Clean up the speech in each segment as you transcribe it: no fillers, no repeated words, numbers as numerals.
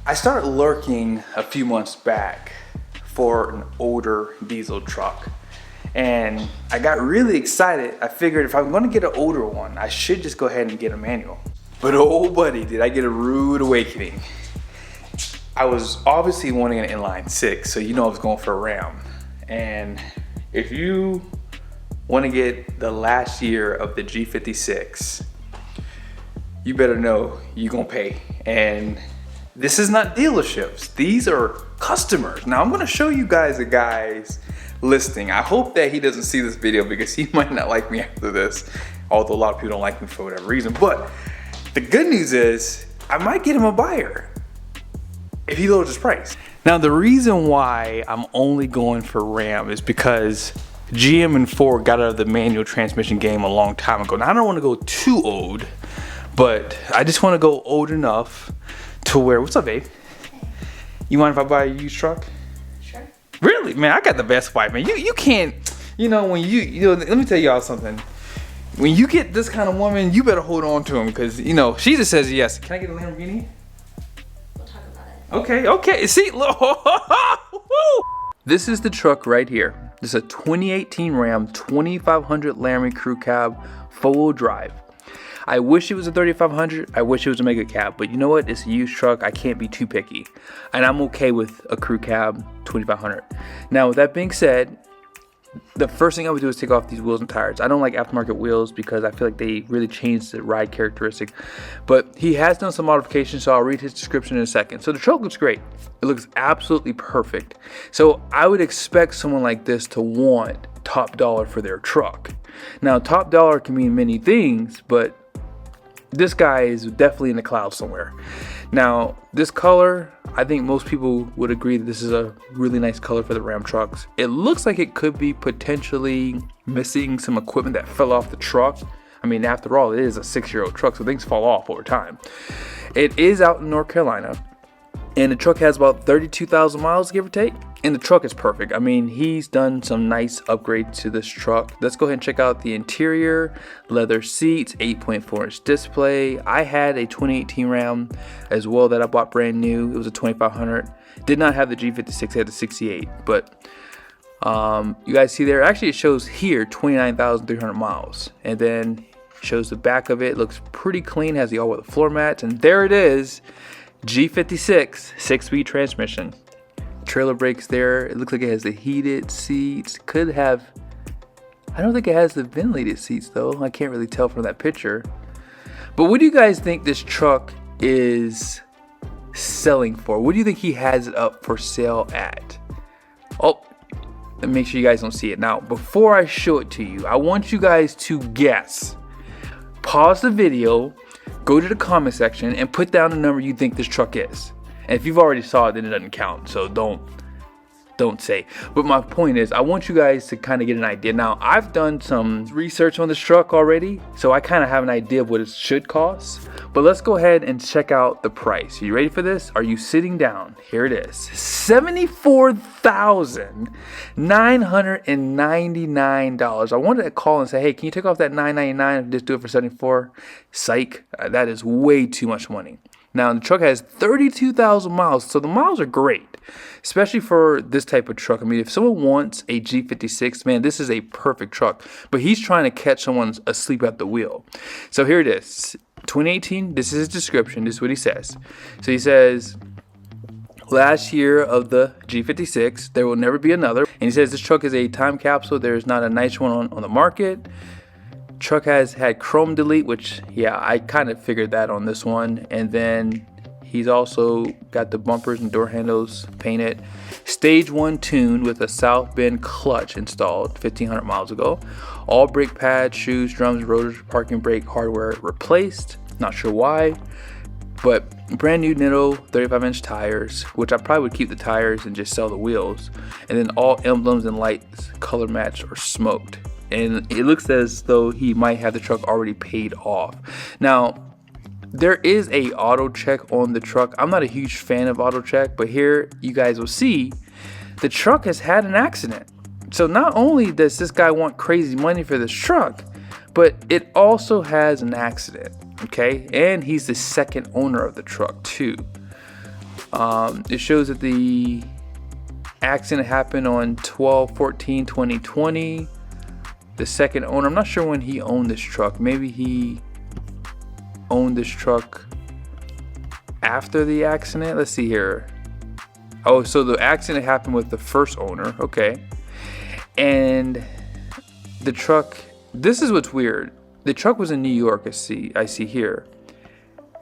I started lurking a few months back for an older diesel truck, and I got really excited. I figured if I'm gonna get an older one, I should just go ahead and get a manual. But oh buddy, did I get a rude awakening. I was obviously wanting an inline six, so you know I was going for a Ram. And if you want to get the last year of the G56, you better know you're gonna pay. And this is not dealerships, these are customers. Now I'm gonna show you guys a guy's listing. I hope that he doesn't see this video because he might not like me after this, although a lot of people don't like me for whatever reason. But the good news is I might get him a buyer if he lowers his price. Now the reason why I'm only going for Ram is because GM and Ford got out of the manual transmission game a long time ago. Now I don't want to go too old, but I just want to go old enough to where, what's up, babe? You mind if I buy a used truck? Sure. Really, man, I got the best wife, man. You can't, you know, when you know, let me tell y'all something. When you get this kind of woman, you better hold on to him because, you know, she just says yes. Can I get a Lamborghini? We'll talk about it. Okay. See, look. This is the truck right here. This is a 2018 Ram 2500 Laramie Crew Cab, 4-wheel drive. I wish it was a 3500. I wish it was a mega cab, but you know what? It's a used truck. I can't be too picky, and I'm okay with a crew cab 2500. Now, with that being said, the first thing I would do is take off these wheels and tires. I don't like aftermarket wheels because I feel like they really change the ride characteristic. But he has done some modifications, so I'll read his description in a second. So the truck looks great. It looks absolutely perfect. So I would expect someone like this to want top dollar for their truck. Now, top dollar can mean many things, but this guy is definitely in the clouds somewhere. Now, this color, I think most people would agree that this is a really nice color for the Ram trucks. It looks like it could be potentially missing some equipment that fell off the truck. I mean, after all, it is a 6-year-old truck, so things fall off over time. It is out in North Carolina, and the truck has about 32,000 miles, give or take. And the truck is perfect. I mean, he's done some nice upgrades to this truck. Let's go ahead and check out the interior. Leather seats, 8.4-inch display. I had a 2018 Ram as well that I bought brand new. It was a 2500. Did not have the G56, it had the 68. But you guys see there, actually it shows here 29,300 miles. And then shows the back of it. Looks pretty clean, has the all-weather floor mats. And there it is, G56, 6-speed transmission. Trailer brakes there. It looks like it has the heated seats. Could have, I don't think it has the ventilated seats though. I can't really tell from that picture. But what do you guys think this truck is selling for? What do you think he has it up for sale at? Oh, and make sure you guys don't see it. Now, before I show it to you, I want you guys to guess. Pause the video, go to the comment section, and put down the number you think this truck is. And if you've already saw it, then it doesn't count, so don't say. But my point is, I want you guys to kind of get an idea. Now, I've done some research on this truck already, so I kind of have an idea of what it should cost. But let's go ahead and check out the price. Are you ready for this? Are you sitting down? Here it is. $74,999. I wanted to call and say, hey, can you take off that $999 and just do it for $74,000? Psych, that is way too much money. Now, the truck has 32,000 miles, so the miles are great, especially for this type of truck. I mean, if someone wants a G56, man, this is a perfect truck. But he's trying to catch someone asleep at the wheel. So here it is, 2018. This is his description. This is what he says. So he says, last year of the G56, there will never be another. And he says this truck is a time capsule. There's not a nice one on the market. Truck has had chrome delete, which, yeah, I kind of figured that on this one. And then he's also got the bumpers and door handles painted. Stage 1 tuned with a South Bend clutch installed 1,500 miles ago. All brake pads, shoes, drums, rotors, parking brake hardware replaced. Not sure why. But brand new Nitto 35-inch tires, which I probably would keep the tires and just sell the wheels. And then all emblems and lights color matched or smoked. And it looks as though he might have the truck already paid off. Now, there is a auto check on the truck. I'm not a huge fan of auto check, but here you guys will see the truck has had an accident. So not only does this guy want crazy money for this truck, but it also has an accident, okay? And he's the second owner of the truck too. It shows that the accident happened on 12/14/2020. The second owner, I'm not sure when he owned this truck. Maybe he owned this truck after the accident. Let's see here. Oh, so the accident happened with the first owner. Okay. And the truck, this is what's weird. The truck was in New York, I see here.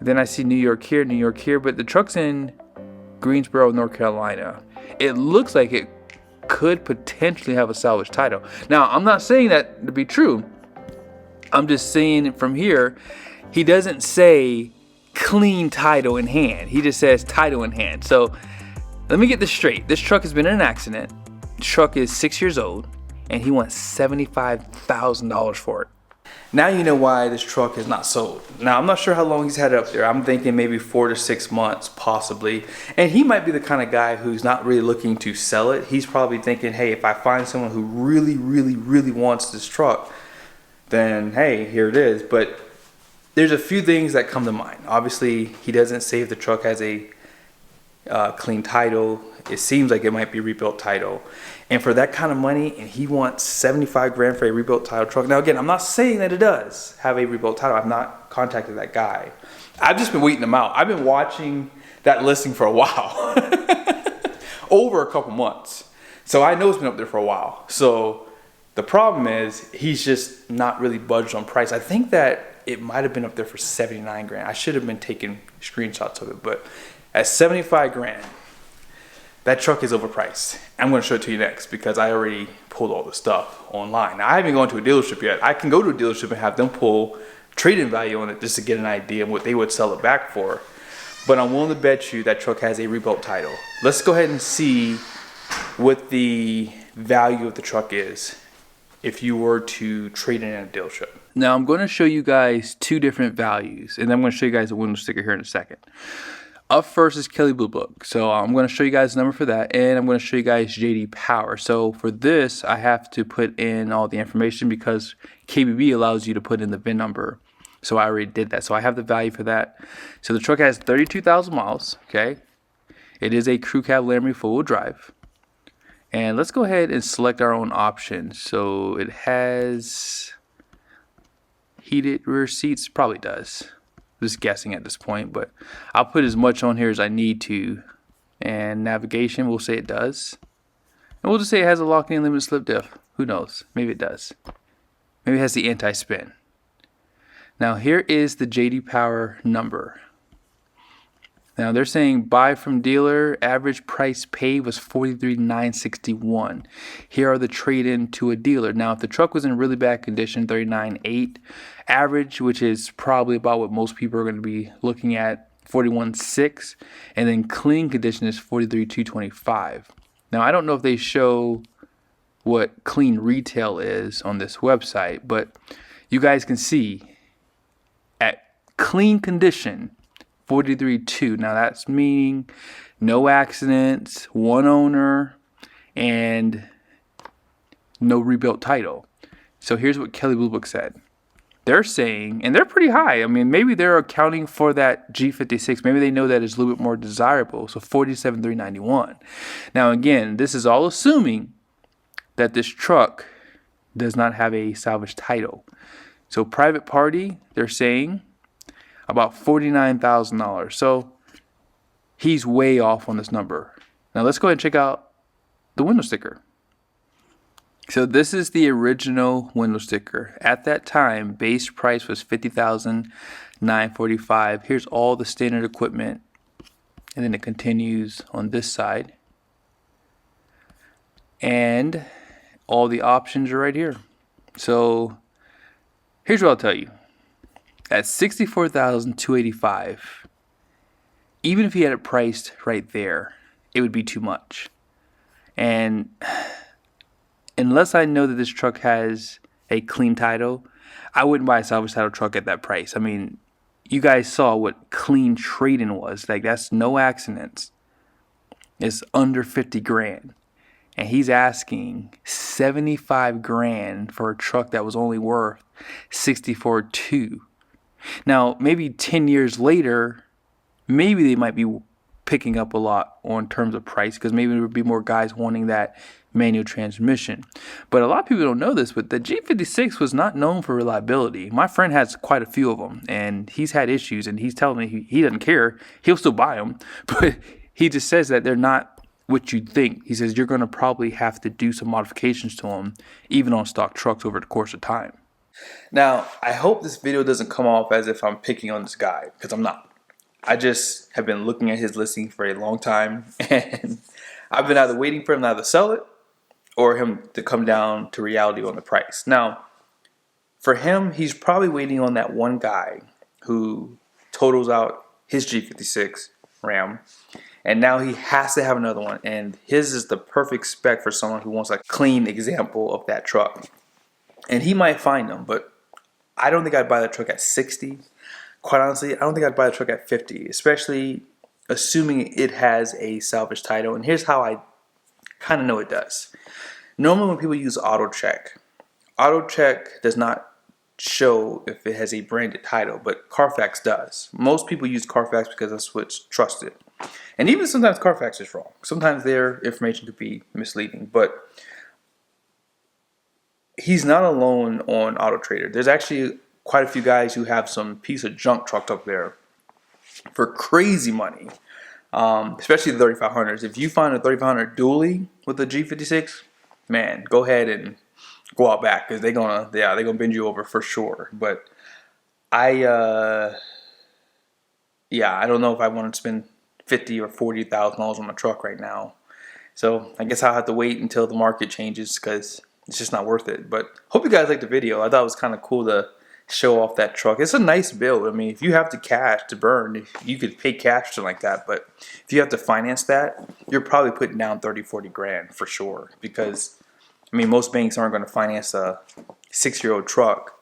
Then I see New York here, but the truck's in Greensboro, North Carolina. It looks like it could potentially have a salvage title. Now, I'm not saying that to be true. I'm just saying from here, he doesn't say clean title in hand. He just says title in hand. So let me get this straight. This truck has been in an accident. The truck is 6 years old, and he wants $75,000 for it. Now you know why this truck is not sold. Now, I'm not sure how long he's had it up there. I'm thinking maybe 4 to 6 months, possibly. And he might be the kind of guy who's not really looking to sell it. He's probably thinking, hey, if I find someone who really, really, really wants this truck, then hey, here it is. But there's a few things that come to mind. Obviously, he doesn't say if the truck has a clean title. It seems like it might be rebuilt title. And for that kind of money, and he wants 75 grand for a rebuilt title truck. Now again, I'm not saying that it does have a rebuilt title. I've not contacted that guy. I've just been waiting them out. I've been watching that listing for a while. Over a couple months. So I know it's been up there for a while. So the problem is he's just not really budged on price. I think that it might have been up there for 79 grand. I should have been taking screenshots of it, but at 75 grand, that truck is overpriced. I'm going to show it to you next because I already pulled all the stuff online. Now, I haven't gone to a dealership yet. I can go to a dealership and have them pull trade-in value on it just to get an idea of what they would sell it back for. But I'm willing to bet you that truck has a rebuilt title. Let's go ahead and see what the value of the truck is if you were to trade it in a dealership. Now, I'm going to show you guys two different values, and then I'm going to show you guys a window sticker here in a second. Up first is Kelley Blue Book. So I'm going to show you guys the number for that, and I'm going to show you guys JD Power. So for this, I have to put in all the information because KBB allows you to put in the VIN number. So I already did that. So I have the value for that. So the truck has 32,000 miles, okay? It is a crew cab Lamborghini four-wheel drive. And let's go ahead and select our own options. So it has heated rear seats, probably does. Just guessing at this point, but I'll put as much on here as I need to. And navigation, we'll say it does. And we'll just say it has a lock-in limited slip diff. Who knows? Maybe it does. Maybe it has the anti-spin. Now here is the JD Power number. Now they're saying buy from dealer, average price paid was $43,961. Here are the trade-in to a dealer. Now if the truck was in really bad condition, $39,800. Average, which is probably about what most people are going to be looking at, $41,600. And then clean condition is $43,225. Now I don't know if they show what clean retail is on this website, but you guys can see at clean condition, $43,200. Now that's meaning no accidents, one owner, and no rebuilt title. So here's what Kelley Blue Book said. They're saying, and they're pretty high. I mean, maybe they're accounting for that G56. Maybe they know that it's a little bit more desirable. So $47,391. Now again, this is all assuming that this truck does not have a salvage title. So private party, they're saying about $49,000. So he's way off on this number. Now let's go ahead and check out the window sticker. So this is the original window sticker. At that time, base price was $50,945. Here's all the standard equipment. And then it continues on this side. And all the options are right here. So here's what I'll tell you. At $64,285, even if he had it priced right there, it would be too much. And unless I know that this truck has a clean title, I wouldn't buy a salvage title truck at that price. I mean, you guys saw what clean trade-in was. Like, that's no accidents. It's under 50 grand. And he's asking 75 grand for a truck that was only worth 64.2. Now, maybe 10 years later, maybe they might be picking up a lot on terms of price, because maybe there would be more guys wanting that manual transmission. But a lot of people don't know this, but the G56 was not known for reliability. My friend has quite a few of them, and he's had issues, and he's telling me he doesn't care. He'll still buy them, but he just says that they're not what you'd think. He says you're going to probably have to do some modifications to them, even on stock trucks, over the course of time. Now, I hope this video doesn't come off as if I'm picking on this guy, because I'm not. I just have been looking at his listing for a long time, and I've been either waiting for him to either sell it or him to come down to reality on the price. Now, for him, he's probably waiting on that one guy who totals out his G56 Ram, and now he has to have another one, and his is the perfect spec for someone who wants a clean example of that truck. And he might find them, but I don't think I'd buy that truck at 60. Quite honestly, I don't think I'd buy the truck at 50, especially assuming it has a salvage title. And here's how I kind of know it does. Normally when people use auto check does not show if it has a branded title, but Carfax does. Most people use Carfax because that's what's trusted. And even sometimes Carfax is wrong. Sometimes their information could be misleading, but he's not alone on Auto Trader. There's actually quite a few guys who have some piece of junk trucked up there for crazy money, especially the 3500s. If you find a 3500 dually with a G56, man, go ahead and go out back, because they're gonna bend you over for sure. But I don't know if I want to spend $50,000 or $40,000 on a truck right now. So I guess I'll have to wait until the market changes, because it's just not worth it. But hope you guys liked the video. I thought it was kind of cool to show off that truck. It's a nice build. I mean, if you have the cash to burn, you could pay cash to like that. But if you have to finance that, you're probably putting down 30, 40 grand for sure. Because, I mean, most banks aren't going to finance a 6-year-old truck.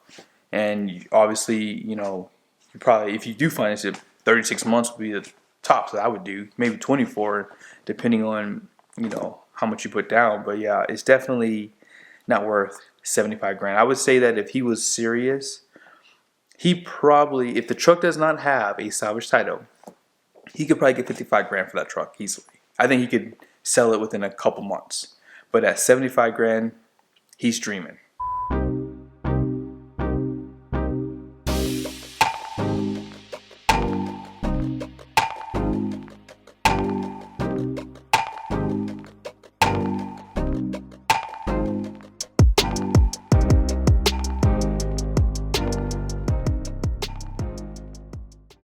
And obviously, you know, you probably, if you do finance it, 36 months would be the tops that I would do. Maybe 24, depending on, you know, how much you put down. But yeah, it's definitely not worth 75 grand. I would say that if he was serious, he probably, if the truck does not have a salvage title, he could probably get 55 grand for that truck easily. I think he could sell it within a couple months. But at 75 grand, he's dreaming.